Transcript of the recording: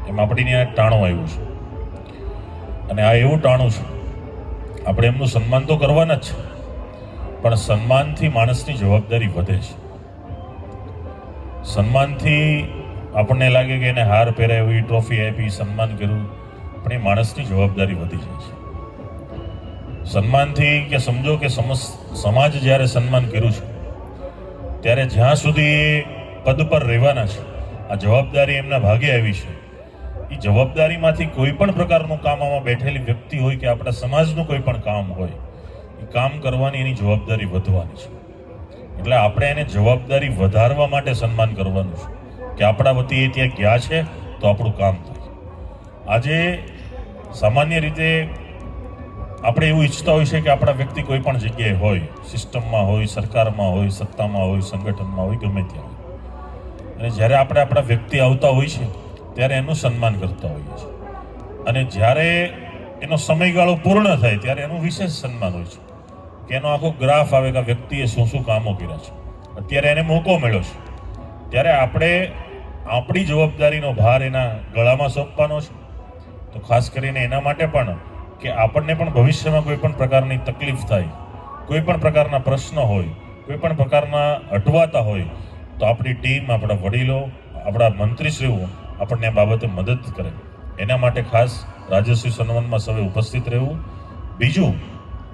એમ આપણી ત્યાં ટાણું આવ્યું છે અને આ એવું ટાણું છે, આપણે એમનું સન્માન તો કરવાના જ છે, પણ સન્માનથી માણસની જવાબદારી વધે છે. સન્માનથી આપણને લાગે કે એને હાર પહેરાવી, ટ્રોફી આપી, સન્માન કર્યું, પણ એ માણસની જવાબદારી વધી જાય છે. સન્માનથી કે સમજો કે સમાજ જ્યારે સન્માન કર્યું છે ત્યારે જ્યાં સુધી પદ પર રહેવાના છે, આ જવાબદારી એમના ભાગે આવી છે, એ જવાબદારીમાંથી કોઈ પણ પ્રકારનું કામ આમાં બેઠેલી વ્યક્તિ હોય કે આપણા સમાજનું કોઈ પણ કામ હોય, એ કામ કરવાની એની જવાબદારી વધવાની છે. એટલે આપણે એને જવાબદારી વધારવા માટે સન્માન કરવાનું છે કે આપણા વતી એ ત્યાં ગયા છે તો આપણું કામ થાય. આજે સામાન્ય રીતે આપણે એવું ઈચ્છતા હોય છે કે આપણા વ્યક્તિ કોઈ પણ જગ્યાએ હોય, સિસ્ટમમાં હોય, સરકારમાં હોય, સત્તામાં હોય, સંગઠનમાં હોય, ગમે ત્યાં હોય, અને જ્યારે આપણે આપણા વ્યક્તિ આવતા હોય છે ત્યારે એનું સન્માન કરતા હોઈએ છીએ, અને જ્યારે એનો સમયગાળો પૂર્ણ થાય ત્યારે એનું વિશેષ સન્માન હોય છે કે એનો આખો ગ્રાફ આવે કે વ્યક્તિએ શું શું કામો કર્યા છે, અત્યારે એને મોકો મળ્યો છે, ત્યારે આપણે આપણી જવાબદારીનો ભાર એના ગળામાં સોંપવાનો છે. તો ખાસ કરીને એના માટે પણ કે આપણને પણ ભવિષ્યમાં કોઈ પણ પ્રકારની તકલીફ થાય, કોઈ પણ પ્રકારના પ્રશ્ન હોય, કોઈ પણ પ્રકારના અટવાતા હોય, તો આપણી ટીમ, આપણા વડીલો, આપણા મંત્રીશ્રીઓ આપણને આ બાબતે મદદ કરે. એના માટે ખાસ રાજ્યશ્રી સન્માનમાં સૌએ ઉપસ્થિત રહેવું. બીજું